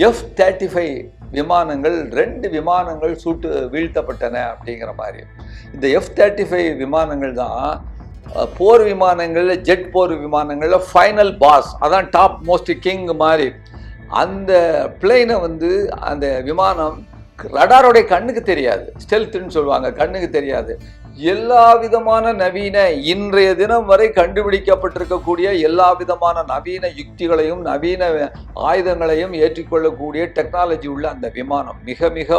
F-35 விமானங்கள் 2 விமானங்கள் வீழ்த்தப்பட்டன அப்படிங்கிற மாதிரி. இந்த F-35 விமானங்கள் தான் போர் விமானங்களில், ஜெட் போர் விமானங்களில் ஃபைனல் பாஸ், அதான் டாப் மோஸ்ட் கிங் மாதிரி. அந்த பிளேனை அந்த விமானம் ரடாரோடைய கண்ணுக்கு தெரியாது, ஸ்டெல்த்னு சொல்லுவாங்க, கண்ணுக்கு தெரியாது. எல்லா விதமான நவீன, இன்றைய தினம் வரை கண்டுபிடிக்கப்பட்டிருக்கக்கூடிய எல்லா விதமான நவீன யுக்திகளையும் நவீன ஆயுதங்களையும் ஏற்றிக்கொள்ளக்கூடிய டெக்னாலஜி உள்ள அந்த விமானம் மிக மிக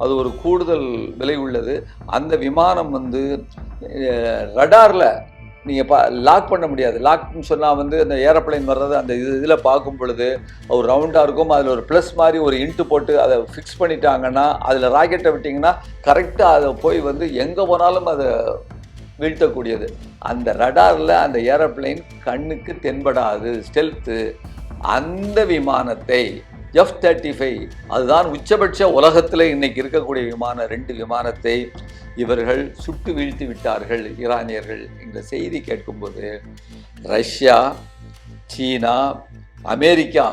அது ஒரு கூடுதல் விலை உள்ளது. அந்த விமானம் ரடாரில் நீங்கள் லாக் பண்ண முடியாது. லாக்னு சொன்னால் அந்த ஏரோப்ளைன் வர்றது அந்த இதில் பார்க்கும் பொழுது ஒரு ரவுண்டாக இருக்கும், அதில் ஒரு ப்ளஸ் மாதிரி ஒரு இன்ட்டு போட்டு அதை ஃபிக்ஸ் பண்ணிட்டாங்கன்னா, அதில் ராக்கெட்டை விட்டிங்கன்னா கரெக்டாக அதை போய் எங்கே போனாலும் அதை வீழ்த்தக்கூடியது. அந்த ரடாரில் அந்த ஏரோப்ளைன் கண்ணுக்கு தென்படாது, ஸ்டெல்த்து. அந்த விமானத்தை F-35, அதுதான் உச்சபட்ச உலகத்தில் இன்னைக்கு இருக்கக்கூடிய விமானம், 2 விமானத்தை இவர்கள் சுட்டு வீழ்த்தி விட்டார்கள் ஈரானியர்கள். இந்த செய்தி கேட்கும்போது ரஷ்யா, சீனா, அமெரிக்கா,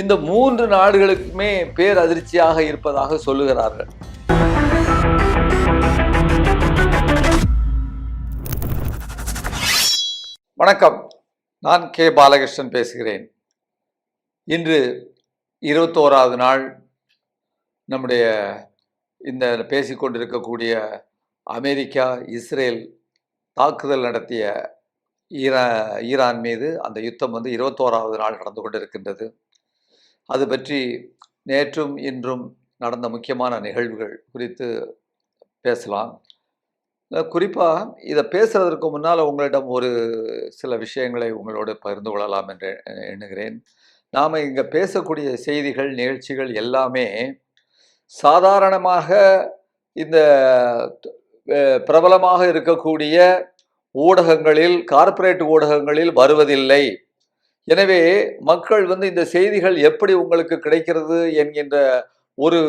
இந்த 3 நாடுகளுக்குமே பேரதிர்ச்சியாக இருப்பதாக சொல்லுகிறார்கள். வணக்கம், நான் கே பாலகிருஷ்ணன் பேசுகிறேன். இன்று 21வது நாள் நம்முடைய இந்த பேசிக்கொண்டிருக்கக்கூடிய அமெரிக்கா இஸ்ரேல் தாக்குதல் நடத்திய ஈரான் மீது அந்த யுத்தம் 21வது நாள் நடந்து கொண்டிருக்கின்றது. அது பற்றி நேற்றும் இன்றும் நடந்த முக்கியமான நிகழ்வுகள் குறித்து பேசலாம். குறிப்பாக இதை பேசுறதற்கு முன்னால் உங்களிடம் ஒரு சில விஷயங்களை உங்களோடு பகிர்ந்து கொள்ளலாம் என்று எண்ணுகிறேன். நாம் இங்கே பேசக்கூடிய செய்திகள், நிகழ்ச்சிகள் எல்லாமே சாதாரணமாக இந்த பிரபலமாக இருக்கக்கூடிய ஊடகங்களில், கார்ப்பரேட் ஊடகங்களில் வருவதில்லை. எனவே மக்கள் இந்த செய்திகள் எப்படி உங்களுக்கு கிடைக்கிறது என்கின்ற ஒரு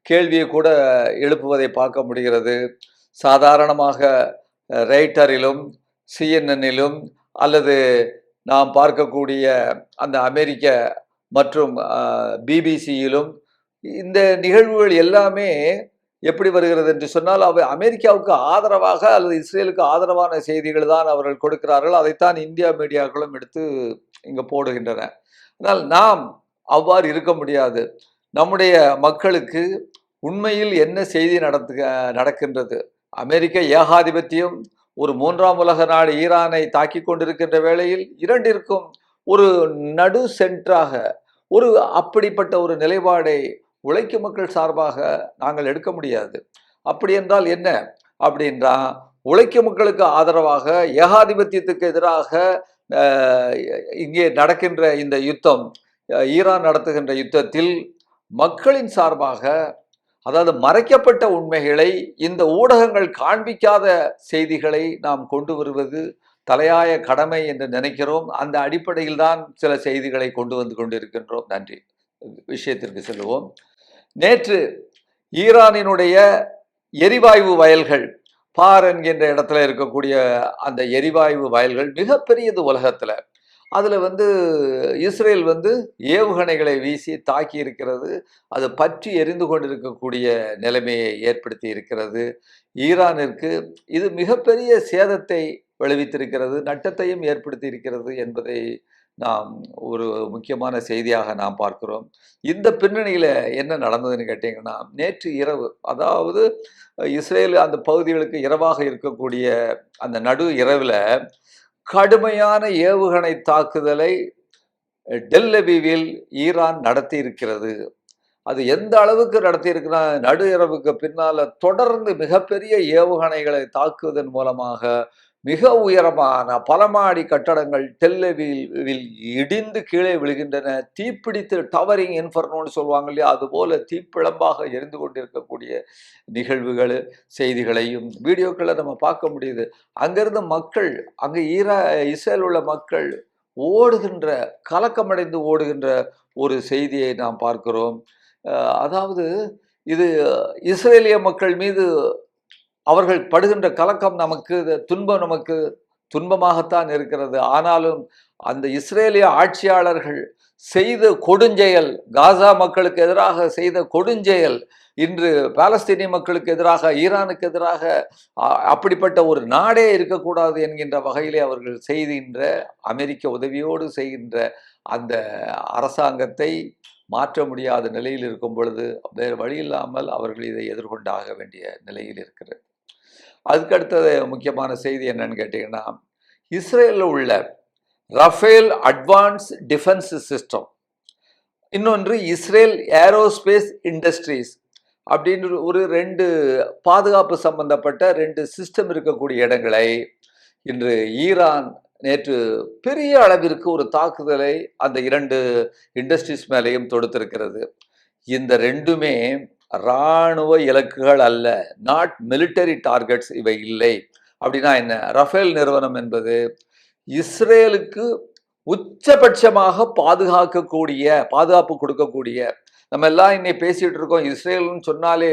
கேள்வியை கூட எழுப்புவதை பார்க்க முடிகிறது. சாதாரணமாக ரைட்டரிலும், CNN-னிலும் அல்லது நாம் பார்க்கக்கூடிய அந்த அமெரிக்க மற்றும் BBC-யிலும் இந்த நிகழ்வுகள் எல்லாமே எப்படி வருகிறது என்று சொன்னால், அமெரிக்காவுக்கு ஆதரவாக அல்லது இஸ்ரேலுக்கு ஆதரவான செய்திகள் தான் அவர்கள் கொடுக்கிறார்கள். அதைத்தான் இந்தியா மீடியாக்களும் எடுத்து இங்கே போடுகின்றன. ஆனால் நாம் அவ்வாறு இருக்க முடியாது. நம்முடைய மக்களுக்கு உண்மையில் என்ன செய்தி நடக்கின்றது? அமெரிக்க ஏகாதிபத்தியம் ஒரு 3ஆம் உலக நாடு ஈரானை தாக்கி கொண்டிருக்கின்ற வேளையில் இரண்டிற்கும் ஒரு நடு சென்றாக ஒரு அப்படிப்பட்ட ஒரு நிலைப்பாடை உழைக்கும் மக்கள் சார்பாக நாங்கள் எடுக்க முடியாது. அப்படி என்றால் என்ன அப்படின்றா, உழைக்கும் மக்களுக்கு ஆதரவாக, ஏகாதிபத்தியத்துக்கு எதிராக இங்கே நடக்கின்ற இந்த யுத்தம், ஈரான் நடத்துகின்ற யுத்தத்தில் மக்களின் சார்பாக, அதாவது மறைக்கப்பட்ட உண்மைகளை, இந்த ஊடகங்கள் காண்பிக்காத செய்திகளை நாம் கொண்டு வருவது தலையாய கடமை என்று நினைக்கிறோம். அந்த அடிப்படையில் தான் சில செய்திகளை கொண்டு வந்து கொண்டிருக்கின்றோம். நன்றி. விஷயத்திற்கு செல்வோம். நேற்று ஈரானினுடைய எரிவாயு வயல்கள், பார் என்கின்ற இடத்துல இருக்கக்கூடிய அந்த எரிவாயு வயல்கள் மிகப்பெரியது உலகத்தில். அதில் இஸ்ரேல் ஏவுகணைகளை வீசி தாக்கி இருக்கிறது. அது பற்றி எரிந்து கொண்டிருக்கக்கூடிய நிலைமையை ஏற்படுத்தி இருக்கிறது. ஈரானிற்கு இது மிகப்பெரிய சேதத்தை விளைவித்திருக்கிறது, நட்டத்தையும் ஏற்படுத்தி இருக்கிறது என்பதை நாம் ஒரு முக்கியமான செய்தியாக நாம் பார்க்கிறோம். இந்த பின்னணியில் என்ன நடந்ததுன்னு கேட்டிங்கன்னா, நேற்று இரவு, அதாவது இஸ்ரேல் அந்த பகுதிகளுக்கு இரவாக இருக்கக்கூடிய அந்த நடு இரவில் கடுமையான ஏவுகணை தாக்குதலை டெல் அவீவில் ஈரான் நடத்தி இருக்கிறது. அது எந்த அளவுக்கு நடத்தி இருக்குன்னா, நடு இரவுக்கு பின்னால் தொடர்ந்து மிகப்பெரிய ஏவுகணைகளை தாக்குவதன் மூலமாக மிக உயரமான பல மாடி கட்டடங்கள் டெல் அவீவில் இடிந்து கீழே விழுகின்றன. தீப்பிடித்து டவரிங் இன்ஃபர்னோன்னு சொல்லுவாங்க இல்லையா, அதுபோல தீப்பிழம்பாக எரிந்து கொண்டிருக்கக்கூடிய நிகழ்வுகள், செய்திகளையும் வீடியோக்களை நம்ம பார்க்க முடியுது. அங்கிருந்து மக்கள், அங்கே இஸ்ரேல் உள்ள மக்கள் ஓடுகின்ற, கலக்கமடைந்து ஓடுகின்ற ஒரு செய்தியை நாம் பார்க்கிறோம். அதாவது இது இஸ்ரேலிய மக்கள் மீது அவர்கள் படுகின்ற கலக்கம் நமக்கு, துன்பம் நமக்கு துன்பமாகத்தான் இருக்கிறது. ஆனாலும் அந்த இஸ்ரேலிய ஆட்சியாளர்கள் செய்த கொடுஞ்செயல், காசா மக்களுக்கு எதிராக செய்த கொடுஞ்செயல், இன்று பாலஸ்தீனிய மக்களுக்கு எதிராக, ஈரானுக்கு எதிராக அப்படிப்பட்ட ஒரு நாடே இருக்கக்கூடாது என்கின்ற வகையிலே அவர்கள் செய்கின்ற, அமெரிக்க உதவியோடு செய்கின்ற அந்த அரசாங்கத்தை மாற்ற முடியாத நிலையில் இருக்கும் பொழுது வேறு வழி இல்லாமல் அவர்கள் இதை எதிர்கொண்டாக வேண்டிய நிலையில் இருக்கிறது. அதுக்கு அடுத்தது முக்கியமான செய்தி என்னன்னு கேட்டீங்கன்னா, இஸ்ரேலில் உள்ள ரஃபேல் அட்வான்ஸ் டிஃபென்ஸ் சிஸ்டம், இன்னொன்று இஸ்ரேல் ஏரோஸ்பேஸ் இண்டஸ்ட்ரீஸ் அப்படின்னு ஒரு 2 பாதுகாப்பு சம்பந்தப்பட்ட 2 சிஸ்டம் இருக்கக்கூடிய இடங்களை இன்று ஈரான் நேற்று பெரிய அளவிற்கு ஒரு தாக்குதலை அந்த 2 இண்டஸ்ட்ரீஸ் மேலேயும் தொடுத்திருக்கிறது. இந்த 2மே இராணுவ இலக்குகள் அல்ல, நாட் மிலிட்டரி டார்கெட்ஸ், இவை இல்லை. அப்படின்னா என்ன? ரஃபேல் நிறுவனம் என்பது இஸ்ரேலுக்கு உச்சபட்சமாக பாதுகாப்பு கொடுக்கக்கூடிய, நம்ம எல்லாம் இன்னைக்கு பேசிட்டு இருக்கோம், இஸ்ரேல்னு சொன்னாலே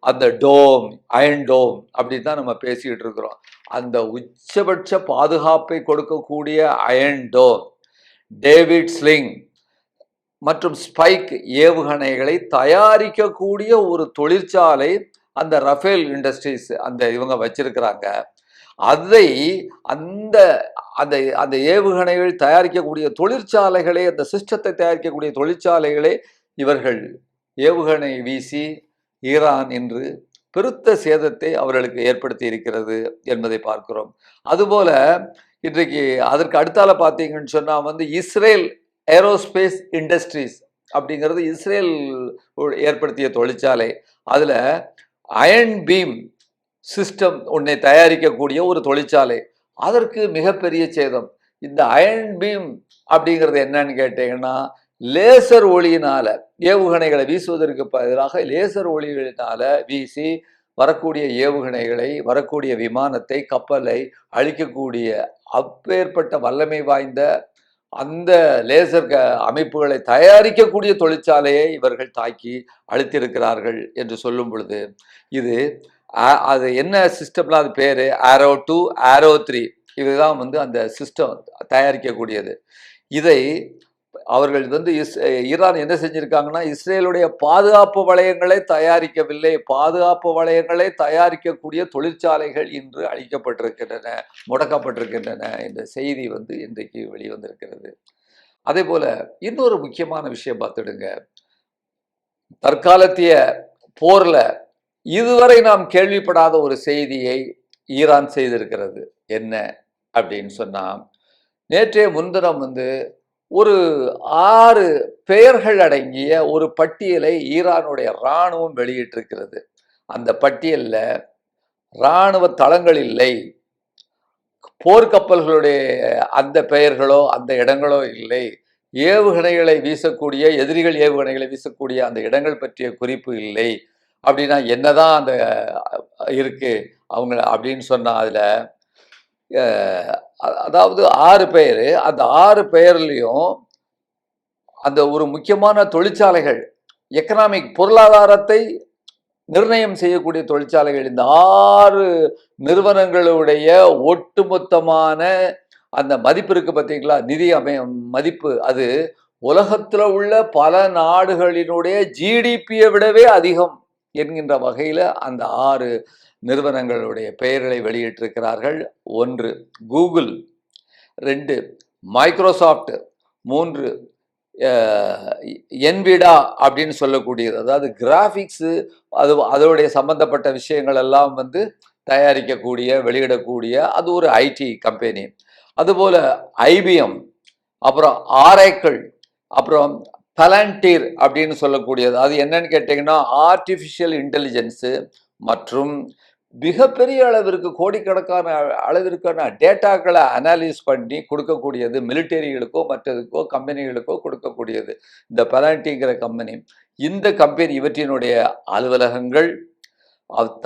அந்த டோம், அயன் டோம் அப்படின்னு தான் நம்ம பேசிட்டு இருக்கிறோம். அந்த உச்சபட்ச பாதுகாப்பை கொடுக்கக்கூடிய அயன் டோம், டேவிட் ஸ்லிங் மற்றும் ஸ்பைக் ஏவுகணைகளை தயாரிக்கக்கூடிய ஒரு தொழிற்சாலை அந்த ரஃபேல் இண்டஸ்ட்ரீஸ் அந்த இவங்க வச்சிருக்கிறாங்க. அதை அந்த அந்த அந்த ஏவுகணைகள் தயாரிக்கக்கூடிய தொழிற்சாலைகளே, அந்த சிஸ்டத்தை தயாரிக்கக்கூடிய தொழிற்சாலைகளே இவர்கள் ஏவுகணை வீசி ஈரான் இன்று பெருத்த சேதத்தை அவர்களுக்கு ஏற்படுத்தி இருக்கிறது என்பதை பார்க்கிறோம். அதுபோல இன்றைக்கு அதற்கு அடுத்தால பார்த்தீங்கன்னு சொன்னா இஸ்ரேல் ஏரோஸ்பேஸ் இண்டஸ்ட்ரீஸ் அப்படிங்கிறது இஸ்ரேல் ஏற்படுத்திய தொழிற்சாலை. அதுல அயன் பீம் சிஸ்டம் ஒன்றை தயாரிக்கக்கூடிய ஒரு தொழிற்சாலை, அதற்கு மிகப்பெரிய சேதம். இந்த அயன் பீம் அப்படிங்கிறது என்னன்னு கேட்டீங்கன்னா, லேசர் ஒளியினால ஏவுகணைகளை வீசுவதற்கு பதிலாக லேசர் ஒளிகளினால வீசி வரக்கூடிய ஏவுகணைகளை, வரக்கூடிய விமானத்தை, கப்பலை அழிக்கக்கூடிய அப்பேற்பட்ட வல்லமை வாய்ந்த அந்த லேசர் அமைப்புகளை தயாரிக்கக்கூடிய தொழிற்சாலையை இவர்கள் தாக்கி அழித்திருக்கிறார்கள் என்று சொல்லும் பொழுது, இது அது என்ன சிஸ்டம்லாம், அது பேரு ஆரோ 2, ஆரோ 3, இதுதான் அந்த சிஸ்டம் தயாரிக்கக்கூடியது. இதை அவர்கள் ஈரான் என்ன செஞ்சிருக்காங்கன்னா, இஸ்ரேலுடைய பாதுகாப்பு வளையங்களை தயாரிக்கவில்லை, பாதுகாப்பு வளையங்களை தயாரிக்கக்கூடிய தொழிற்சாலைகள் இன்று அழிக்கப்பட்டிருக்கின்றன, முடக்கப்பட்டிருக்கின்றன என்ற செய்தி இன்றைக்கு வெளிவந்திருக்கிறது. அதே போல இன்னொரு முக்கியமான விஷயம் பார்த்துடுங்க, தற்காலத்திய போர்ல இதுவரை நாம் கேள்விப்படாத ஒரு செய்தியை ஈரான் செய்திருக்கிறது. என்ன அப்படின்னு சொன்னா, நேற்றைய முன்தினம் ஒரு 6 பெயர்கள் அடங்கிய ஒரு பட்டியலை ஈரானுடைய இராணுவம் வெளியிட்டிருக்கிறது. அந்த பட்டியல்ல இராணுவ தளங்கள் இல்லை, போர்க்கப்பல்களுடைய அந்த பெயர்களோ அந்த இடங்களோ இல்லை, ஏவுகணைகளை வீசக்கூடிய, எதிரிகள் ஏவுகணைகளை வீசக்கூடிய அந்த இடங்கள் பற்றிய குறிப்பு இல்லை. அப்படின்னா என்னதான் அந்த இருக்கு அவங்க அப்படின்னு சொன்னா, அதுல அதாவது 6 பெயர், அந்த 6 பெயர்லையும் அந்த ஒரு முக்கியமான தொழிற்சாலைகள், எக்கனாமிக் பொருளாதாரத்தை நிர்ணயம் செய்யக்கூடிய தொழிற்சாலைகள், இந்த 6 நிறுவனங்களுடைய ஒட்டுமொத்தமான அந்த மதிப்பு இருக்கு பார்த்தீங்களா, நிதி மதிப்பு, அது உலகத்துல உள்ள பல நாடுகளினுடைய ஜிடிபியை விடவே அதிகம் என்கின்ற வகையில அந்த 6 நிறுவனங்களுடைய பெயர்களை வெளியிட்டிருக்கிறார்கள். 1 கூகுள், 2 மைக்ரோசாஃப்ட், 3 என்விடா அப்படின்னு சொல்லக்கூடியது, அதாவது கிராஃபிக்ஸு, அதோடைய சம்பந்தப்பட்ட விஷயங்கள் எல்லாம் தயாரிக்கக்கூடிய, வெளியிடக்கூடிய அது ஒரு ஐடி கம்பெனி. அதுபோல ஐபிஎம், அப்புறம் ஆரேக்கிள், அப்புறம் பலண்டீர் அப்படின்னு சொல்லக்கூடியது, அது என்னன்னு கேட்டீங்கன்னா ஆர்டிஃபிஷியல் இன்டெலிஜென்ஸு மற்றும் மிகப்பெரிய அளவிற்கு கோடிக்கணக்கான அளவிற்கான டேட்டாக்களை அனாலிஸ் பண்ணி கொடுக்கக்கூடியது, மிலிட்டரிகளுக்கோ மற்றதுக்கோ கம்பெனிகளுக்கோ கொடுக்கக்கூடியது இந்த பலண்டிங்கிற கம்பெனி. இந்த கம்பெனி இவற்றினுடைய அலுவலகங்கள்,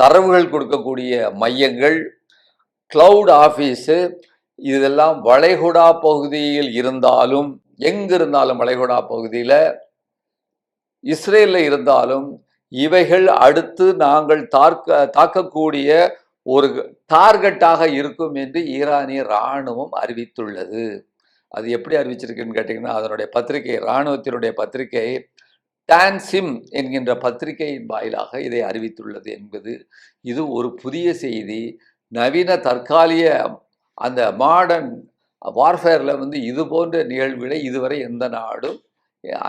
தரவுகள் கொடுக்கக்கூடிய மையங்கள், கிளவுட் ஆஃபீஸு, இதெல்லாம் வளைகுடா பகுதியில் இருந்தாலும், எங்கிருந்தாலும் வளைகுடா பகுதியில், இஸ்ரேலில் இருந்தாலும், இவைகள் அடுத்து நாங்கள் தாக்கக்கூடிய ஒரு டார்கெட்டாக இருக்கும் என்று ஈரானிய இராணுவம் அறிவித்துள்ளது. அது எப்படி அறிவிச்சிருக்குன்னு கேட்டிங்கன்னா, அதனுடைய பத்திரிகை, இராணுவத்தினுடைய பத்திரிகை டான்சிம் என்கின்ற பத்திரிகையின் வாயிலாக இதை அறிவித்துள்ளது என்பது இது ஒரு புதிய செய்தி. நவீன தற்காலிக அந்த மாடர்ன் வார்ஃபேரில் வந்து இது போன்ற நிகழ்வுகளை இதுவரை எந்த நாடும்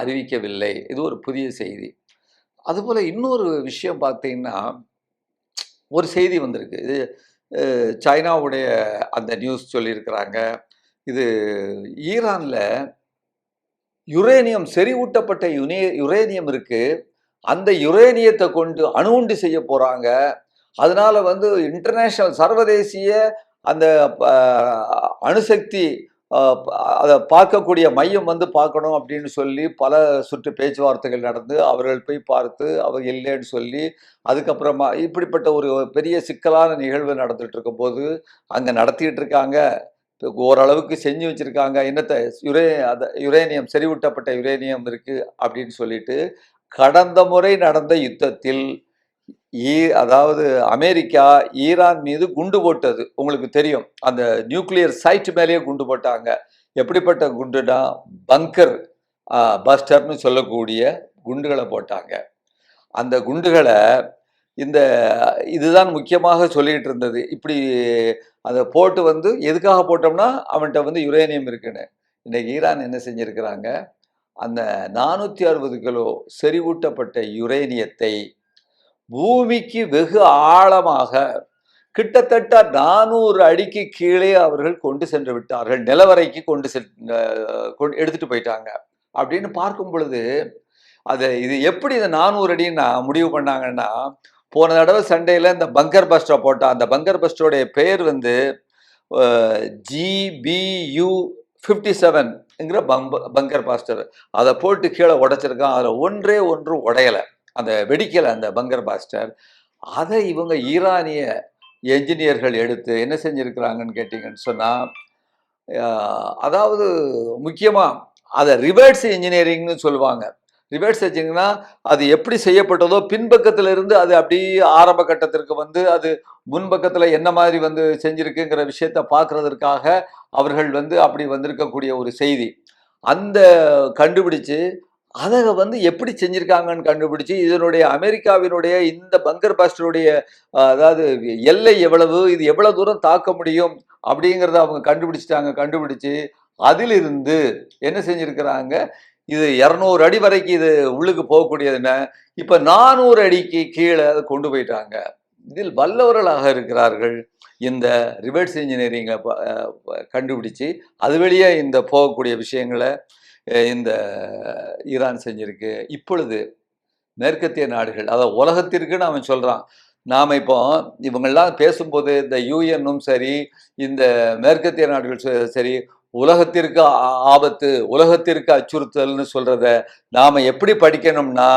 அறிவிக்கவில்லை. இது ஒரு புதிய செய்தி. அதுபோல் இன்னொரு விஷயம் பார்த்தீங்கன்னா, ஒரு செய்தி வந்திருக்கு. இது சைனாவுடைய அந்த நியூஸ் சொல்லியிருக்கிறாங்க. இது ஈரானில் யுரேனியம், செறிவூட்டப்பட்ட யுரேனியம் இருக்கு. அந்த யுரேனியத்தை கொண்டு அணுகுண்டு செய்ய போறாங்க. அதனால வந்து இன்டர்நேஷனல் சர்வதேசிய அந்த அணுசக்தி அதை பார்க்கக்கூடிய மையம் வந்து பார்க்கணும் அப்படின்னு சொல்லி பல சுற்று பேச்சுவார்த்தைகள் நடந்து அவர்கள் போய் பார்த்து அவங்க இல்லைன்னு சொல்லி அதுக்கப்புறமா இப்படிப்பட்ட ஒரு பெரிய சிக்கலான நிகழ்வு நடந்துட்டு இருக்கும் போது அங்கே நடத்திட்டு இருக்காங்க. ஓரளவுக்கு செஞ்சு வச்சிருக்காங்க. என்னத்தை யுரேனியம், செறிவூட்டப்பட்ட யுரேனியம் இருக்கு அப்படின்னு சொல்லிட்டு கடந்த முறை நடந்த யுத்தத்தில் அதாவது அமெரிக்கா ஈரான் மீது குண்டு போட்டது உங்களுக்கு தெரியும். அந்த நியூக்ளியர் சைட் மேலேயே குண்டு போட்டாங்க. எப்படிப்பட்ட குண்டுனா பங்கர் பஸ்டர்னு சொல்லக்கூடிய குண்டுகளை போட்டாங்க. அந்த குண்டுகளை இதுதான் முக்கியமாக சொல்லிட்டு இருந்தது. இப்படி அதை போட்டு வந்து எதுக்காக போட்டோம்னா அவன்கிட்ட வந்து யுரேனியம் இருக்குன்னு. இன்னைக்கு ஈரான் என்ன செஞ்சிருக்கிறாங்க, அந்த 460 கிலோ செறிவூட்டப்பட்ட யுரேனியத்தை பூமிக்கு வெகு ஆழமாக கிட்டத்தட்ட 400 அடிக்கு கீழே அவர்கள் கொண்டு சென்று விட்டார்கள். நிலவரைக்கு எடுத்துட்டு போயிட்டாங்க. அப்படின்னு பார்க்கும் பொழுது இது எப்படி இந்த 400 அடின்னு முடிவு பண்ணாங்கன்னா, போன தடவை சண்டையில் இந்த பங்கர் பஸ்டரை போட்டான். அந்த பங்கர் பஸ்டருடைய பெயர் வந்து GBU-57ங்கிற பங்கர் பாஸ்டர். அதை போட்டு கீழே உடைச்சிருக்கான். அதில் ஒன்றே ஒன்று உடையலை, அந்த வெடிக்கலை அந்த பங்கர் பாஸ்டர். அதை இவங்க ஈரானிய என்ஜினியர்கள் எடுத்து என்ன செஞ்சுருக்கிறாங்கன்னு கேட்டிங்கன்னு சொன்னால், அதாவது முக்கியமாக அதை ரிவர்ஸ் இன்ஜினியரிங்னு சொல்லுவாங்க. ரிவர்ஸ் என்ஜினியரிங்னா அது எப்படி செய்யப்பட்டதோ பின்பக்கத்தில் இருந்து அது அப்படியே ஆரம்ப கட்டத்திற்கு வந்து அது முன்பக்கத்தில் என்ன மாதிரி வந்து செஞ்சிருக்குங்கிற விஷயத்தை பார்க்கறதற்காக அவர்கள் வந்து அப்படி வந்திருக்கக்கூடிய ஒரு செய்தி. அந்த கண்டுபிடிச்சு அதை வந்து எப்படி செஞ்சிருக்காங்கன்னு கண்டுபிடிச்சு இதனுடைய அமெரிக்காவினுடைய இந்த பங்கர் பாஸ்டருடைய அதாவது எல்லை எவ்வளவு, இது எவ்வளவு தூரம் தாக்க முடியும் அப்படிங்கிறத அவங்க கண்டுபிடிச்சு அதிலிருந்து என்ன செஞ்சிருக்கிறாங்க, இது 200 அடி வரைக்கும் இது உள்ளுக்கு போகக்கூடியதுன்னு இப்ப 400 அடிக்கு கீழே அதை கொண்டு போயிட்டாங்க. இதில் வல்லவர்களாக இருக்கிறார்கள். இந்த ரிவர்ஸ் இன்ஜினியரிங்கை கண்டுபிடிச்சு அது வழியே இந்த போகக்கூடிய விஷயங்களை இந்த ஈரான் செஞ்சிருக்கு. இப்பொழுது மேற்கத்திய நாடுகள், அதாவது உலகத்திற்குன்னு அவன் சொல்றான். நாம் இப்போ இவங்கெல்லாம் பேசும்போது இந்த யூஎன்னும் சரி, இந்த மேற்கத்திய நாடுகள் சரி, உலகத்திற்கு ஆபத்து, உலகத்திற்கு அச்சுறுத்தல்னு சொல்றத நாம எப்படி படிக்கணும்னா,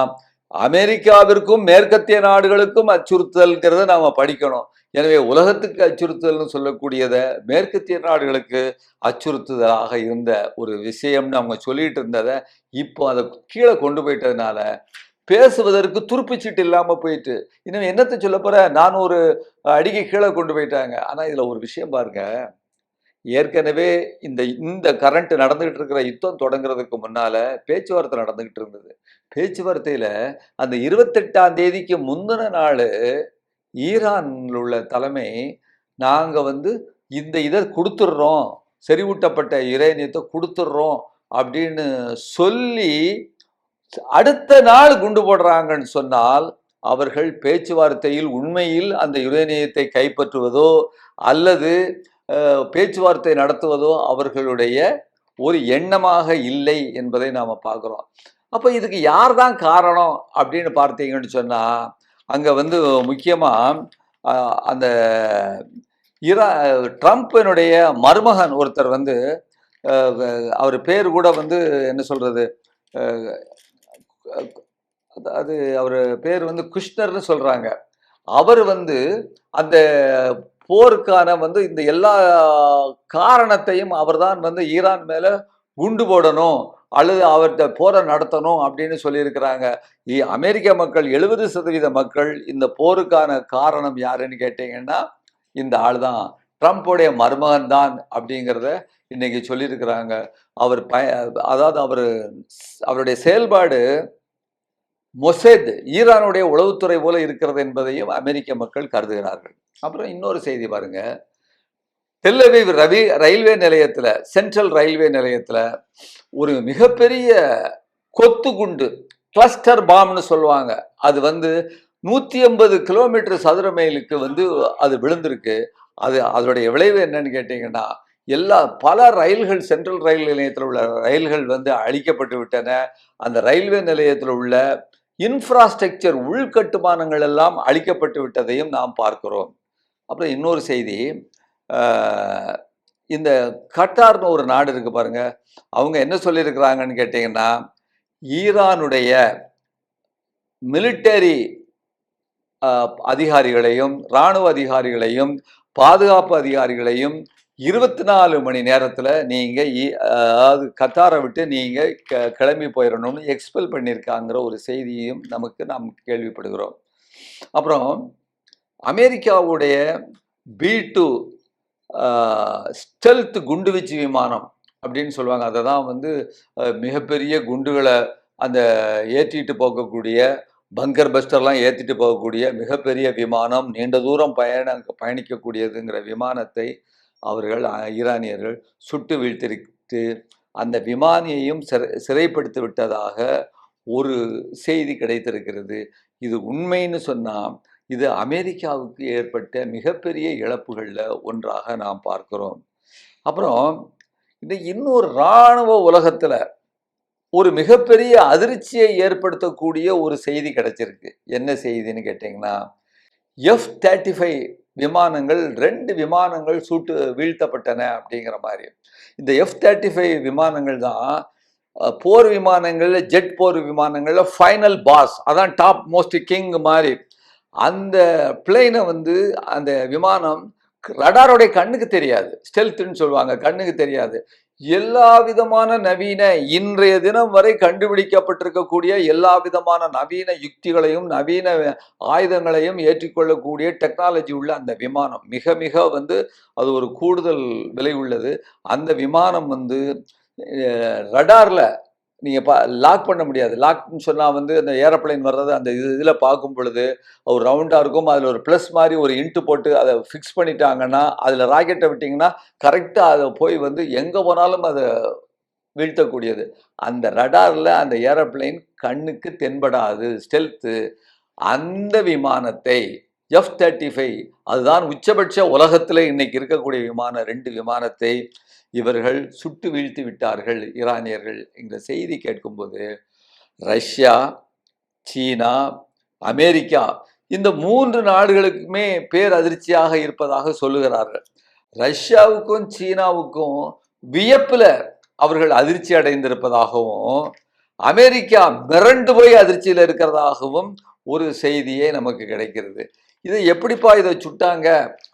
அமெரிக்காவிற்கும் மேற்கத்திய நாடுகளுக்கும் அச்சுறுத்தல்ங்கிறத நாம படிக்கணும். எனவே உலகத்துக்கு அச்சுறுத்தல்னு சொல்லக்கூடியத மேற்கத்திய நாடுகளுக்கு அச்சுறுத்துதலாக இருந்த ஒரு விஷயம்னு அவங்க சொல்லிட்டு இருந்ததை இப்போ அதை கீழே கொண்டு போயிட்டதுனால பேசுவதற்கு துருப்புச்சீட்டு இல்லாம போயிட்டு இன்னும் என்னத்தை சொல்ல போற, 400 அடிக்கு கீழே கொண்டு போயிட்டாங்க. ஆனா இதுல ஒரு விஷயம் பாருங்க, ஏற்கனவே இந்த கரண்ட் நடந்துகிட்டு இருக்கிற யுத்தம் தொடங்குறதுக்கு முன்னால பேச்சுவார்த்தை நடந்துகிட்டு இருந்தது. பேச்சுவார்த்தையில அந்த 28ஆம் தேதிக்கு முந்தின நாள் ஈரான்ல உள்ள தலைமை, நாங்க வந்து இதை கொடுத்துடுறோம், செறிவூட்டப்பட்ட யுரேனியத்தை கொடுத்துடுறோம் அப்படின்னு சொல்லி அடுத்த நாள் குண்டு போடுறாங்கன்னு சொன்னால் அவர்கள் பேச்சுவார்த்தையில் உண்மையில் அந்த யுரேனியத்தை கைப்பற்றுவதோ அல்லது பேச்சுவார்த்தை நடத்துவதோ அவர்களுடைய ஒரு எண்ணமாக இல்லை என்பதை நாம் பார்க்குறோம். அப்போ இதுக்கு யார் தான் காரணம் அப்படின்னு பார்த்தீங்கன்னு சொன்னால், அங்கே வந்து முக்கியமாக அந்த ட்ரம்ப்பினுடைய மருமகன் ஒருத்தர் வந்து அவர் பேர் கூட வந்து என்ன சொல்கிறது, அது அவர் பேர் வந்து குஷ்னர்னு சொல்கிறாங்க. அவர் வந்து அந்த போருக்கான வந்து இந்த எல்லா காரணத்தையும் அவர்தான் வந்து ஈரான் மேலே குண்டு போடணும் அல்லது அவர்கிட்ட போரை நடத்தணும் அப்படின்னு சொல்லியிருக்கிறாங்க. அமெரிக்க மக்கள் 70% மக்கள் இந்த போருக்கான காரணம் யாருன்னு கேட்டீங்கன்னா இந்த ஆள் தான், ட்ரம்ப்புடைய மருமகன் தான் அப்படிங்கிறத இன்னைக்கு சொல்லியிருக்கிறாங்க. அவர் அதாவது அவருடைய செயல்பாடு மொசேத் ஈரானுடைய உளவுத்துறை போல இருக்கிறது என்பதையும் அமெரிக்க மக்கள் கருதுகிறார்கள். அப்புறம் இன்னொரு செய்தி பாருங்க, டெல் அவீவ் ரயில்வே நிலையத்தில், சென்ட்ரல் ரயில்வே நிலையத்தில் ஒரு மிகப்பெரிய கொத்து குண்டு, கிளஸ்டர் பாம்னு சொல்லுவாங்க, அது 150 கிலோமீட்டர் சதுர மைலுக்கு அது விழுந்திருக்கு. அதோடைய விளைவு என்னன்னு கேட்டீங்கன்னா, பல ரயில்கள், சென்ட்ரல் ரயில் நிலையத்தில் உள்ள ரயில்கள் அழிக்கப்பட்டு விட்டன. அந்த ரயில்வே நிலையத்தில் உள்ள இன்ஃப்ராஸ்ட்ரக்சர், உள்கட்டுமானங்கள் எல்லாம் அழிக்கப்பட்டு விட்டதையும் நாம் பார்க்கிறோம். அப்புறம் இன்னொரு செய்தி, இந்த கட்டார்னு ஒரு நாடு இருக்கு பாருங்க, அவங்க என்ன சொல்லியிருக்கிறாங்கன்னு கேட்டீங்கன்னா, ஈரானுடைய மிலிட்டரி அதிகாரிகளையும் இராணுவ அதிகாரிகளையும் பாதுகாப்பு அதிகாரிகளையும் 24 மணி நேரத்தில் நீங்கள் அதாவது கத்தாரை விட்டு நீங்கள் கிளம்பி போயிடணும்னு எக்ஸ்பெல் பண்ணியிருக்காங்கிற ஒரு செய்தியும் நாம் கேள்விப்படுகிறோம். அப்புறம் அமெரிக்காவுடைய B-2 ஸ்டெல்த் குண்டுவீச்சு விமானம் அப்படின்னு சொல்லுவாங்க. அதை தான் மிகப்பெரிய குண்டுகளை ஏற்றிட்டு போகக்கூடிய, பங்கர் பஸ்டர்லாம் ஏற்றிட்டு போகக்கூடிய மிகப்பெரிய விமானம், நீண்ட தூரம் பயணிக்கக்கூடியதுங்கிற விமானத்தை ஈரானியர்கள் சுட்டு வீழ்த்திட்டு அந்த விமானியையும் சிறைப்படுத்தி விட்டதாக ஒரு செய்தி கிடைத்திருக்கிறது. இது உண்மைன்னு சொன்னால் இது அமெரிக்காவுக்கு ஏற்பட்ட மிகப்பெரிய இழப்புகளில் ஒன்றாக நாம் பார்க்கிறோம். அப்புறம் இன்னொரு இராணுவ உலகத்தில் ஒரு மிகப்பெரிய அதிர்ச்சியை ஏற்படுத்தக்கூடிய ஒரு செய்தி கிடைச்சிருக்கு. என்ன செய்தின்னு கேட்டிங்கன்னா, F-35 விமானங்கள், 2 விமானங்கள் சுட்டு வீழ்த்தப்பட்டன அப்படிங்கிற மாதிரி. இந்த F-35 விமானங்கள் தான் போர் விமானங்கள், ஜெட் போர் விமானங்கள்ல ஃபைனல் பாஸ், அதான் டாப் மோஸ்ட் கிங் மாதிரி. அந்த பிளேனை அந்த விமானம் ரடாரோடைய கண்ணுக்கு தெரியாது, ஸ்டெல்த்ன்னு சொல்லுவாங்க, கண்ணுக்கு தெரியாது. எல்லா விதமான நவீன, இன்றைய தினம் வரை கண்டுபிடிக்கப்பட்டிருக்கக்கூடிய எல்லா விதமான நவீன யுக்திகளையும் நவீன ஆயுதங்களையும் ஏற்றிக்கொள்ளக்கூடிய டெக்னாலஜி உள்ள அந்த விமானம் மிக மிக அது ஒரு கூடுதல் விலை உள்ளது. அந்த விமானம் ரடாரில் நீங்கள் லாக் பண்ண முடியாது. லாக்னு சொன்னால் அந்த ஏரோப்ளைன் வர்றது அந்த இதில் பார்க்கும் பொழுது ஒரு ரவுண்டாக இருக்கும், அதில் ஒரு ப்ளஸ் மாதிரி ஒரு இன்ட்டு போட்டு அதை ஃபிக்ஸ் பண்ணிட்டாங்கன்னா, அதில் ராக்கெட்டை விட்டிங்கன்னா கரெக்டாக அதை போய் எங்கே போனாலும் அதை வீழ்த்தக்கூடியது. அந்த ரடாரில் அந்த ஏரோப்ளைன் கண்ணுக்கு தென்படாது, ஸ்டெல்த்து. அந்த விமானத்தை F-35, அதுதான் உச்சபட்ச உலகத்தில் இன்னைக்கு இருக்கக்கூடிய விமானம், 2 விமானத்தை இவர்கள் சுட்டு வீழ்த்தி விட்டார்கள் ஈரானியர்கள். இந்த செய்தி கேட்கும்போது ரஷ்யா, சீனா, அமெரிக்கா, இந்த 3 நாடுகளுக்குமே பேரதிர்ச்சியாக இருப்பதாக சொல்லுகிறார்கள். ரஷ்யாவுக்கும் சீனாவுக்கும் வியப்பில் அவர்கள் அதிர்ச்சி அடைந்திருப்பதாகவும், அமெரிக்கா மிரண்டு போய் அதிர்ச்சியில் இருக்கிறதாகவும் ஒரு செய்தியே நமக்கு கிடைக்கிறது. இதை எப்படிப்பா இதை சுட்டாங்க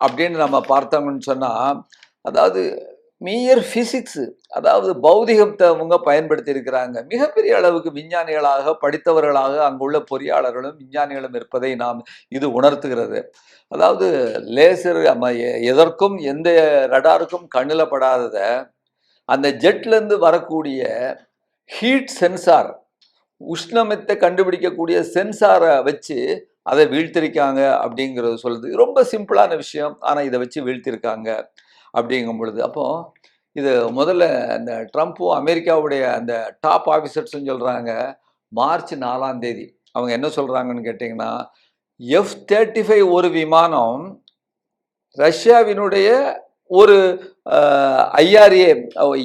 அப்படின்னு நம்ம பார்த்தோம்னு சொன்னால், அதாவது மியர் பிசிக்ஸ், அதாவது பௌதிகத்தை அவங்க பயன்படுத்தி இருக்கிறாங்க. மிகப்பெரிய அளவுக்கு விஞ்ஞானிகளாக, படித்தவர்களாக அங்குள்ள பொறியாளர்களும் விஞ்ஞானிகளும் இருப்பதை இது உணர்த்துகிறது. அதாவது லேசர் எதற்கும் எந்த ரடாருக்கும் கண்ணில் படாதத அந்த ஜெட்லேருந்து வரக்கூடிய ஹீட் சென்சார், உஷ்ணமத்தை கண்டுபிடிக்கக்கூடிய சென்சாரை வச்சு அதை வீழ்த்திருக்காங்க அப்படிங்கிறது சொல்லுது. ரொம்ப சிம்பிளான விஷயம், ஆனால் இதை வச்சு வீழ்த்திருக்காங்க அப்படிங்கும் பொழுது, அப்போ இது முதல்ல அந்த ட்ரம்ப்பும் அமெரிக்காவுடைய அந்த டாப் ஆஃபீஸர்ஸும் சொல்கிறாங்க, மார்ச் 4ஆம் தேதி அவங்க என்ன சொல்கிறாங்கன்னு கேட்டிங்கன்னா, F-35 ஒரு விமானம் ரஷ்யாவினுடைய ஒரு IRA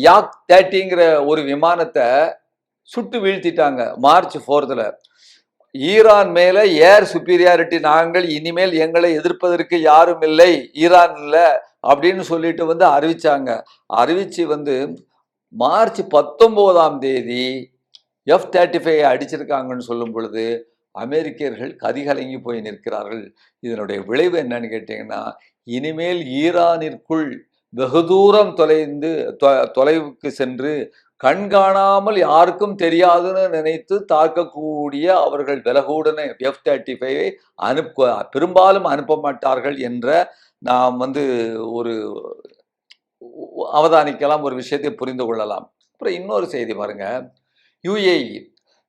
யாக் 30ங்கிற ஒரு விமானத்தை சுட்டு வீழ்த்திட்டாங்க மார்ச் 4th. ஈரான் மேல ஏர் சுப்பீரியாரிட்டி, நாங்கள் இனிமேல் எங்களை எதிர்ப்பதற்கு யாரும் இல்லை ஈரான்ல அப்படின்னு சொல்லிட்டு அறிவிச்சாங்க. அறிவிச்சு மார்ச் 19ஆம் தேதி F-35 அடிச்சிருக்காங்கன்னு சொல்லும் பொழுது அமெரிக்கர்கள் கதிகலங்கி போய் நிற்கிறார்கள். இதனுடைய விளைவு என்னன்னு கேட்டீங்கன்னா, இனிமேல் ஈரானிற்குள் வெகு தூரம் தொலைவுக்கு சென்று கண்காணாமல் யாருக்கும் தெரியாதுன்னு நினைத்து தாக்கக்கூடிய அவர்கள் விலகூடன F-35 பெரும்பாலும் அனுப்ப மாட்டார்கள் என்ற நாம் ஒரு அவதானிக்கலாம், ஒரு விஷயத்தை புரிந்து கொள்ளலாம். அப்புறம் இன்னொரு செய்தி பாருங்க, UAE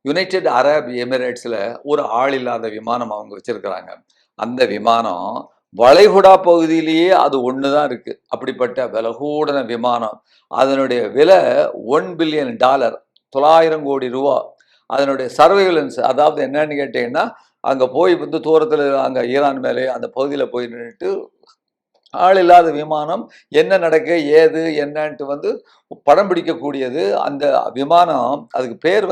யுனைடெட் அரப் எமிரேட்ஸில் ஒரு ஆள் இல்லாத விமானம் அவங்க வச்சிருக்கிறாங்க. அந்த விமானம் வளைகுடா பகுதியிலேயே அது ஒன்று தான் இருக்கு. அப்படிப்பட்ட விலகூடன விமானம், அதனுடைய விலை $1 பில்லியன், 900 கோடி ரூபா. அதனுடைய சர்வைலன்ஸ், அதாவது என்னன்னு கேட்டீங்கன்னா, அங்கே போய் தூரத்தில் அங்கே ஈரான் மேலே அந்த பகுதியில் போய் நின்றுட்டு ஆள் இல்லாத விமானம் என்ன நடக்க ஏது என்னன்ட்டு படம் பிடிக்கக்கூடியது. அந்த விமானம், அதுக்கு பேர்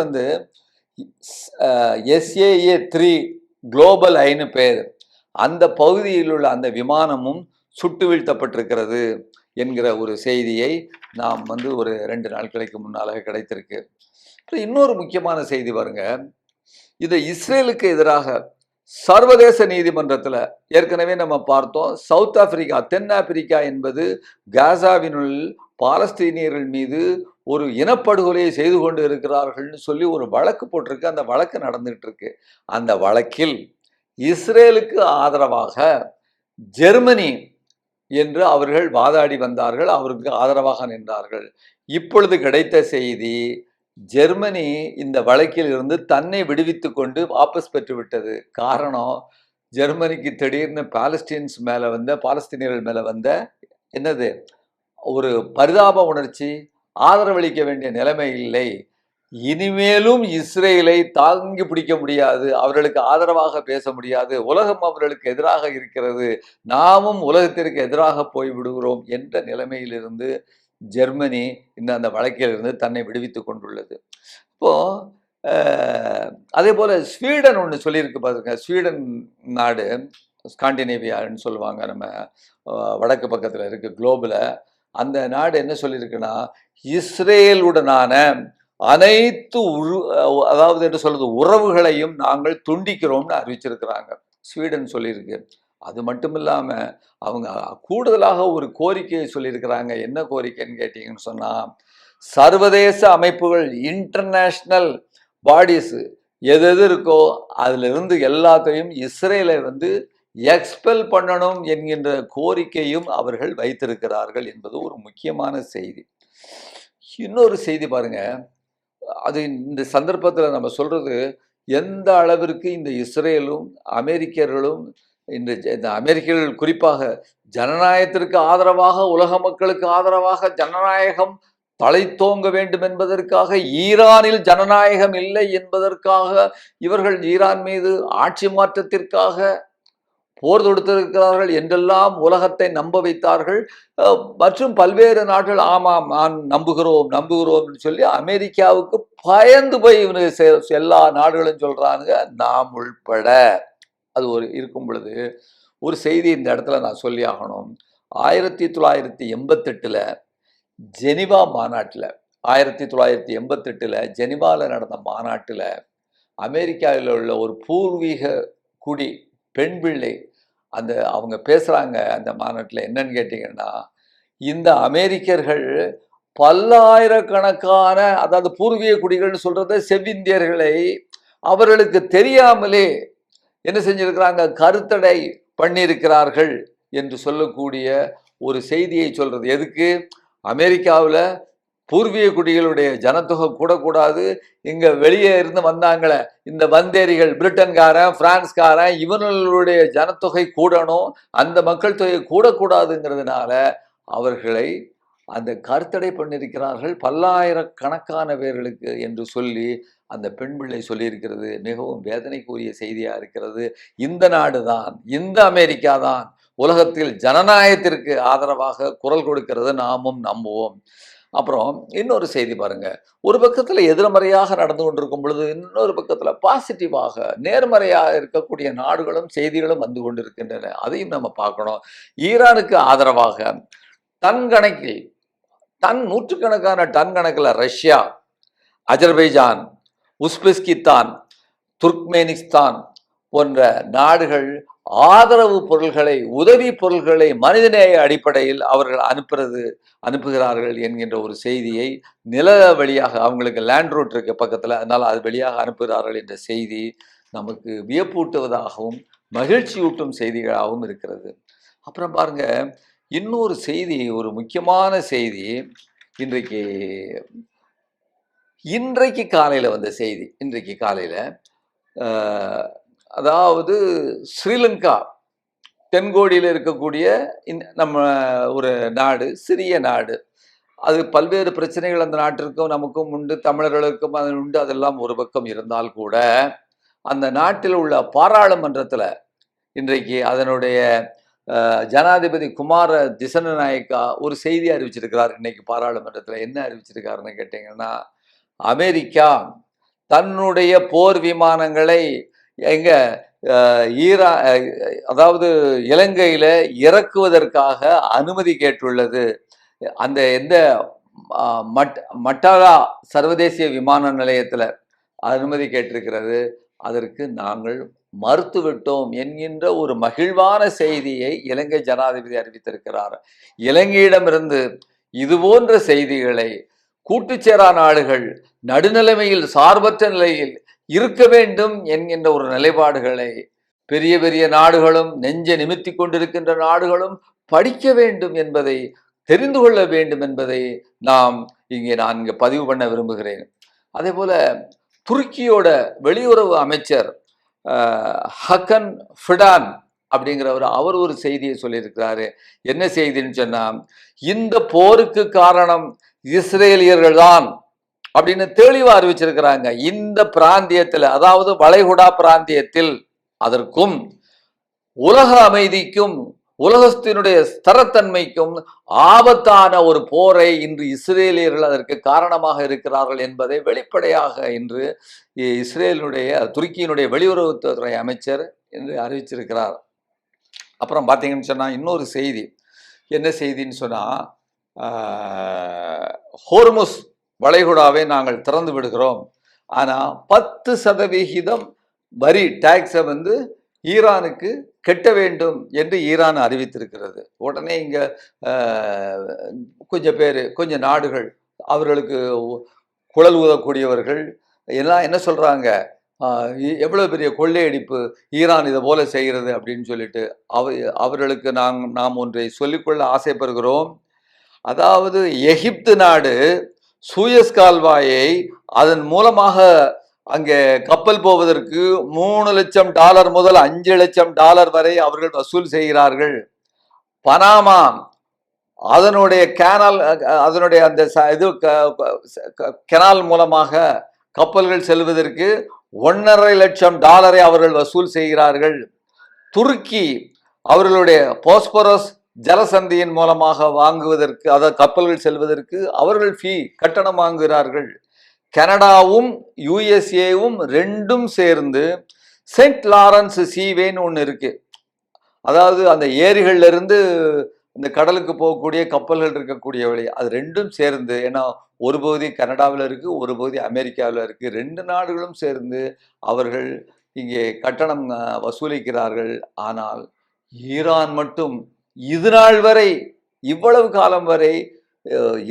SAA-3 குளோபல் ஐன்னு பேர். அந்த பகுதியில் உள்ள அந்த விமானமும் சுட்டு வீழ்த்தப்பட்டிருக்கிறது என்கிற ஒரு செய்தியை நாம் ஒரு 2 நாட்களுக்கு முன்னால கிடைத்திருக்கு. இன்னொரு முக்கியமான செய்தி பாருங்க, இது இஸ்ரேலுக்கு எதிராக சர்வதேச நீதிமன்றத்தில் ஏற்கனவே நம்ம பார்த்தோம். சவுத் ஆப்பிரிக்கா, தென் ஆப்பிரிக்கா என்பது காசாவினுள் பாலஸ்தீனியர்கள் மீது ஒரு இனப்படுகொலையை செய்து கொண்டு இருக்கிறார்கள்னு சொல்லி ஒரு வழக்கு போட்டிருக்கு. அந்த வழக்கு நடந்துகிட்டு இருக்கு. அந்த வழக்கில் இஸ்ரேலுக்கு ஆதரவாக ஜெர்மனி என்று அவர்கள் வாதாடி வந்தார்கள், அவருக்கு ஆதரவாக நின்றார்கள். இப்பொழுது கிடைத்த செய்தி, ஜெர்மனி இந்த வழக்கில் இருந்து தன்னை விடுவித்து கொண்டு வாபஸ் பெற்றுவிட்டது. காரணம், ஜெர்மனிக்கு திடீர்னு பாலஸ்தீனியர்கள் மேல என்னது ஒரு பரிதாப உணர்ச்சி, ஆதரவளிக்க வேண்டிய நிலைமை இல்லை. இனிமேலும் இஸ்ரேலை தாங்கி பிடிக்க முடியாது, அவர்களுக்கு ஆதரவாக பேச முடியாது, உலகம் அவர்களுக்கு எதிராக இருக்கிறது, நாமும் உலகத்திற்கு எதிராக போய்விடுகிறோம் என்ற நிலைமையிலிருந்து ஜெர்மனி அந்த வழக்கிலிருந்து தன்னை விடுவித்துக் கொண்டுள்ளது. இப்போ அதே போல ஸ்வீடன் ஒன்று சொல்லியிருக்கு பாருங்க. ஸ்வீடன் நாடு, ஸ்காண்டினேவியான்னு சொல்லுவாங்க, நம்ம வடக்கு பக்கத்தில் இருக்கு குளோபில். அந்த நாடு என்ன சொல்லியிருக்குன்னா, இஸ்ரேலுடனான அனைத்து அதாவது என்ன சொல்றது உறவுகளையும் நாங்கள் துண்டிக்கிறோம்னு அறிவிச்சிருக்கிறாங்க, ஸ்வீடன் சொல்லியிருக்கு. அது மட்டும் இல்லாம அவங்க கூடுதலாக ஒரு கோரிக்கையை சொல்லியிருக்கிறாங்க. என்ன கோரிக்கைன்னு கேட்டீங்கன்னு சொன்னா, சர்வதேச அமைப்புகள், இன்டர்நேஷனல் பாடிஸ் எது இருக்கோ அதுல இருந்து எல்லாத்தையும் இஸ்ரேலை எக்ஸ்பெல் பண்ணணும் என்கின்ற கோரிக்கையும் அவர்கள் வைத்திருக்கிறார்கள் என்பது ஒரு முக்கியமான செய்தி. இன்னொரு செய்தி பாருங்க, அது இந்த சந்தர்ப்பத்தில் நம்ம சொல்றது, எந்த அளவிற்கு இந்த இஸ்ரேலும் அமெரிக்கர்களும் இந்த அமெரிக்கர்கள் குறிப்பாக ஜனநாயகத்திற்கு ஆதரவாக, உலக மக்களுக்கு ஆதரவாக ஜனநாயகம் தலை தோங்க வேண்டும் என்பதற்காக, ஈரானில் ஜனநாயகம் இல்லை என்பதற்காக இவர்கள் ஈரான் மீது ஆட்சி மாற்றத்திற்காக போர் தொடுத்திருக்கிறார்கள் என்றெல்லாம் உலகத்தை நம்ப வைத்தார்கள். மற்றும் பல்வேறு நாடுகள் ஆமாம் நான் நம்புகிறோம் நம்புகிறோம் சொல்லி அமெரிக்காவுக்கு பயந்து போய் எல்லா நாடுகளும் சொல்றாங்க, நாம் உள்பட. அது ஒரு இருக்கும் பொழுது ஒரு செய்தி இந்த இடத்துல நான் சொல்லி ஆகணும். 1988 ஜெனிவா மாநாட்டில், 1988 ஜெனிவாவில் நடந்த மாநாட்டில் அமெரிக்காவில் உள்ள ஒரு பூர்வீக குடி பெண் பிள்ளை அவங்க பேசுறாங்க அந்த மாநாட்டில். என்னன்னு கேட்டீங்கன்னா, இந்த அமெரிக்கர்கள் பல்லாயிரக்கணக்கான, அதாவது பூர்வீக குடிகள்னு சொல்றத செவ்விந்தியர்களை அவர்களுக்கு தெரியாமலே என்ன செஞ்சிருக்கிறாங்க, கருத்தடை பண்ணியிருக்கிறார்கள் என்று சொல்லக்கூடிய ஒரு செய்தியை சொல்றது. எதுக்கு? அமெரிக்காவில் பூர்வீக குடிகளுடைய ஜனத்தொகை கூடக்கூடாது, இங்க வெளியே இருந்து வந்தாங்களே இந்த வந்தேரிகள், பிரிட்டன்காரன், பிரான்ஸ்காரன், இவர்களுடைய ஜனத்தொகை கூடணும், அந்த மக்கள் தொகை கூடக்கூடாதுங்கிறதுனால அவர்களை அந்த கருத்தடை பண்ணியிருக்கிறார்கள் பல்லாயிரக்கணக்கான பேர்களுக்கு என்று சொல்லி அந்த பெண் பிள்ளை சொல்லியிருக்கிறது. மிகவும் வேதனைக்குரிய செய்தியா இருக்கிறது. இந்த நாடு தான், இந்த அமெரிக்கா தான் உலகத்தில் ஜனநாயகத்திற்கு ஆதரவாக குரல் கொடுக்கிறது, நாமும் நம்புவோம். அப்புறம் இன்னொரு செய்தி பாருங்க, ஒரு பக்கத்துல எதிர்மறையாக நடந்து கொண்டிருக்கும் பொழுது இன்னொரு பக்கத்துல பாசிட்டிவாக நேர்மறையாக இருக்கக்கூடிய நாடுகளும் செய்திகளும் வந்து கொண்டிருக்கின்றன. அதையும் நம்ம பார்க்கணும். ஈரானுக்கு ஆதரவாக நூற்றுக்கணக்கான டன் கணக்கில் ரஷ்யா, அஜர்பைஜான், உஸ்பெஸ்கிஸ்தான், துர்க்மெனிஸ்தான் போன்ற நாடுகள் ஆதரவு பொருள்களை, உதவி பொருள்களை மனிதநேய அடிப்படையில் அவர்கள் அனுப்புகிறார்கள் என்கின்ற ஒரு செய்தியை நில வழியாக, அவங்களுக்கு லேண்ட் ரூட் இருக்கு பக்கத்தில், அதனால் அது வழியாக அனுப்புகிறார்கள் என்ற செய்தி நமக்கு வியப்பூட்டுவதாகவும் மகிழ்ச்சியூட்டும் செய்திகளாகவும் இருக்கிறது. அப்புறம் பாருங்க, இன்னொரு செய்தி, ஒரு முக்கியமான செய்தி, இன்றைக்கு காலையில் வந்த செய்தி. இன்றைக்கு காலையில் அதாவது ஸ்ரீலங்கா தென்கோடியில் இருக்கக்கூடிய நம்ம ஒரு நாடு, சிறிய நாடு. அது பல்வேறு பிரச்சனைகள் அந்த நாட்டிற்கும் நமக்கும் உண்டு, தமிழர்களுக்கும் அது உண்டு. அதெல்லாம் ஒரு பக்கம் இருந்தால் கூட அந்த நாட்டில் உள்ள பாராளுமன்றத்தில் இன்றைக்கு அதனுடைய ஜனாதிபதி குமார திசநாயக்கா ஒரு செய்தி அறிவிச்சிருக்கிறார். இன்னைக்கு பாராளுமன்றத்தில் என்ன அறிவிச்சிருக்காருன்னு கேட்டீங்கன்னா, அமெரிக்கா தன்னுடைய போர் விமானங்களை எங்க அதாவது இலங்கையில இறக்குவதற்காக அனுமதி கேட்டுள்ளது. அந்த எந்த மட்டாலா சர்வதேச விமான நிலையத்தில் அனுமதி கேட்டிருக்கிறது. அதற்கு நாங்கள் மறுத்துவிட்டோம் என்கின்ற ஒரு மகிழ்வான செய்தியை இலங்கை ஜனாதிபதி அறிவித்திருக்கிறார். இலங்கையிடமிருந்து இதுபோன்ற செய்திகளை கூட்டுச்சேரா நாடுகள் நடுநிலைமையில், சார்பற்ற நிலையில் இருக்க வேண்டும் என்கின்ற ஒரு நிலைப்பாடுகளை பெரிய பெரிய நாடுகளும், நெஞ்ச நிமித்தி கொண்டிருக்கின்ற நாடுகளும் படிக்க வேண்டும் என்பதை, தெரிந்து கொள்ள வேண்டும் என்பதை நான் இங்கே பதிவு பண்ண விரும்புகிறேன். அதே போல துருக்கியோட வெளியுறவு அமைச்சர் ஹக்கன் ஃபிடான் அப்படிங்கிறவர், அவர் ஒரு செய்தியை சொல்லியிருக்கிறாரு. என்ன செய்தின்னு சொன்னா, இந்த போருக்கு காரணம் இஸ்ரேலியர்கள் தான் அப்படின்னு தெளிவா அறிவிச்சிருக்கிறாங்க. இந்த பிராந்தியத்தில், அதாவது வளைகுடா பிராந்தியத்தில், அதற்கும் உலக அமைதிக்கும் உலகத்தினுடைய ஸ்திரத்தன்மைக்கும் ஆபத்தான ஒரு போரை இன்று இஸ்ரேலியர்கள் அதற்கு காரணமாக இருக்கிறார்கள் என்பதை வெளிப்படையாக இன்று துருக்கியினுடைய வெளியுறவுத்துறை அமைச்சர் என்று அறிவிச்சிருக்கிறார். அப்புறம் பார்த்தீங்கன்னு சொன்னால் இன்னொரு செய்தி, என்ன செய்தின்னு சொன்னால், ஹோர்முஸ் வளைகுடாவை நாங்கள் திறந்து விடுகிறோம், ஆனால் 10% வரி டாக்ஸை ஈரானுக்கு கெட்ட வேண்டும் என்று ஈரான் அறிவித்திருக்கிறது. உடனே இங்கே கொஞ்சம் நாடுகள், அவர்களுக்கு குழல் ஊதக்கூடியவர்கள் எல்லாம் என்ன சொல்கிறாங்க, எவ்வளோ பெரிய கொள்ளையடிப்பு ஈரான் இதை போல செய்கிறது அப்படின்னு சொல்லிட்டு அவர்களுக்கு நாம் ஒன்றை சொல்லிக்கொள்ள ஆசைப்படுகிறோம். அதாவது எகிப்து நாடு சூயஸ் கால்வாயை அதன் மூலமாக அங்கே கப்பல் போவதற்கு $3 லட்சம் முதல் $5 லட்சம் வரை அவர்கள் வசூல் செய்கிறார்கள். பனாமா அதனுடைய அந்த கெனால் மூலமாக கப்பல்கள் செல்வதற்கு $1.5 லட்சம் அவர்கள் வசூல் செய்கிறார்கள். துருக்கி அவர்களுடைய போஸ்பரஸ் ஜலசந்தியின் மூலமாக வாங்குவதற்கு, அதாவது கப்பல்கள் செல்வதற்கு அவர்கள் கட்டணம் வாங்குகிறார்கள். கனடாவும் யுஎஸ்ஏவும் ரெண்டும் சேர்ந்து செயின்ட் லாரன்ஸ் சீவேன்னு ஒன்று இருக்கு. அதாவது அந்த ஏரிகள்ல இருந்து இந்த கடலுக்கு போகக்கூடிய கப்பல்கள் இருக்கக்கூடிய வழி, அது ரெண்டும் சேர்ந்து, ஏன்னா ஒரு பகுதி கனடாவில் இருக்கு, ஒரு பகுதி அமெரிக்காவில் இருக்கு, 2 நாடுகளும் சேர்ந்து அவர்கள் இங்கே கட்டணம் வசூலிக்கிறார்கள். ஆனால் ஈரான் மட்டும் இது நாள் வரை, இவ்வளவு காலம் வரை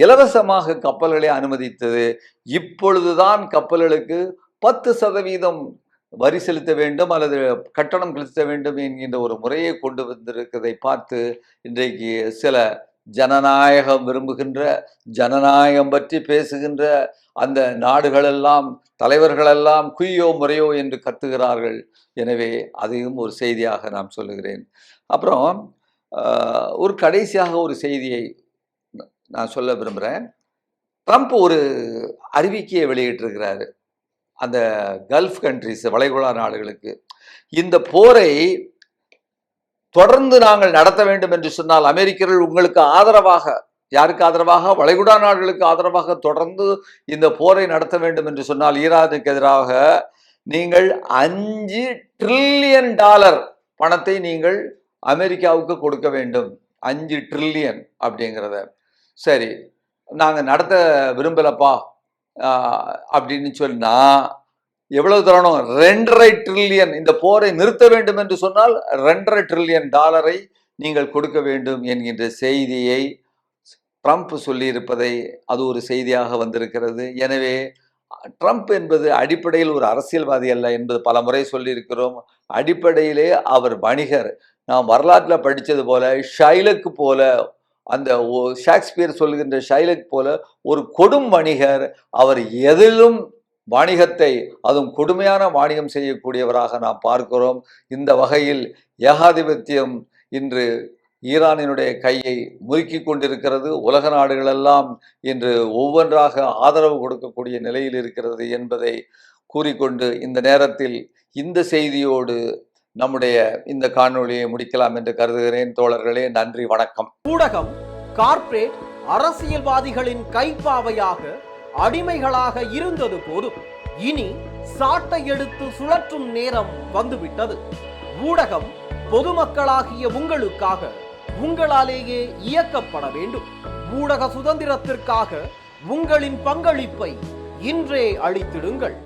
இலவசமாக கப்பல்களை அனுமதித்தது. இப்பொழுதுதான் கப்பல்களுக்கு 10% வரி செலுத்த வேண்டும் அல்லது கட்டணம் செலுத்த வேண்டும் என்கின்ற ஒரு முறையை கொண்டு வந்திருக்கிறதை பார்த்து இன்றைக்கு சில ஜனநாயகம் விரும்புகின்ற, ஜனநாயகம் பற்றி பேசுகின்ற அந்த நாடுகளெல்லாம், தலைவர்களெல்லாம் குய்யோ முறையோ என்று கத்துகிறார்கள். எனவே அதையும் ஒரு செய்தியாக நான் சொல்லுகிறேன். அப்புறம் ஒரு கடைசியாக ஒரு செய்தியை நான் சொல்ல விரும்புகிறேன். ட்ரம்ப் ஒரு அறிவிக்கையை வெளியிட்டிருக்கிறாரு அந்த கல்ஃப் கண்ட்ரிஸ், வளைகுடா நாடுகளுக்கு. இந்த போரை தொடர்ந்து நாங்கள் நடத்த வேண்டும் என்று சொன்னால், அமெரிக்கர்கள் உங்களுக்கு ஆதரவாக, யாருக்கு ஆதரவாக? வளைகுடா நாடுகளுக்கு ஆதரவாக தொடர்ந்து இந்த போரை நடத்த வேண்டும் என்று சொன்னால், ஈரானுக்கு எதிராக நீங்கள் $5 டிரில்லியன் பணத்தை நீங்கள் அமெரிக்காவுக்கு கொடுக்க வேண்டும். 5 டிரில்லியன் அப்படிங்கிறத. சரி, நாங்கள் நடத்த விரும்பலப்பா அப்படின்னு சொன்னா, எவ்வளவு தரணும்? 2.5 டிரில்லியன். இந்த போரை நிறுத்த வேண்டும் என்று சொன்னால் 2.5 டிரில்லியன் டாலரை நீங்கள் கொடுக்க வேண்டும் என்கின்ற செய்தியை ட்ரம்ப் சொல்லியிருப்பதை அது ஒரு செய்தியாக வந்திருக்கிறது. எனவே ட்ரம்ப் என்பது அடிப்படையில் ஒரு அரசியல்வாதி அல்ல என்பது பல முறை சொல்லியிருக்கிறோம். அடிப்படையிலே அவர் வணிகர். நாம் வரலாற்றில் படித்தது போல ஷைலக் போல, அந்த ஷேக்ஸ்பியர் சொல்கின்ற ஷைலக் போல ஒரு கொடும் வணிகர். அவர் எதிலும் வாணிகத்தை, அதுவும் கொடுமையான வாணிகம் செய்யக்கூடியவராக நாம் பார்க்கிறோம். இந்த வகையில் ஏகாதிபத்தியம் இன்று ஈரானினுடைய கையை முறுக்கி கொண்டிருக்கிறது. உலக நாடுகளெல்லாம் இன்று ஒவ்வொன்றாக ஆதரவு கொடுக்கக்கூடிய நிலையில் இருக்கிறது என்பதை கூறிக்கொண்டு இந்த நேரத்தில் இந்த செய்தியோடு நம்முடைய இந்த காணொளியை முடிக்கலாம் என்று கருதுகிறேன். தோழர்களே, நன்றி, வணக்கம். ஊடகம் கார்ப்பரேட் அரசியல்வாதிகளின் கைப்பாவையாக, அடிமைகளாக இருந்தது போதும். இனி சாட்டை எடுத்து சுழற்றும் நேரம் வந்துவிட்டது. ஊடகம் பொதுமக்களாகிய உங்களுக்காக, உங்களாலேயே இயக்கப்பட வேண்டும். ஊடக சுதந்திரத்திற்காக உங்களின் பங்களிப்பை இன்றே அளித்திடுங்கள்.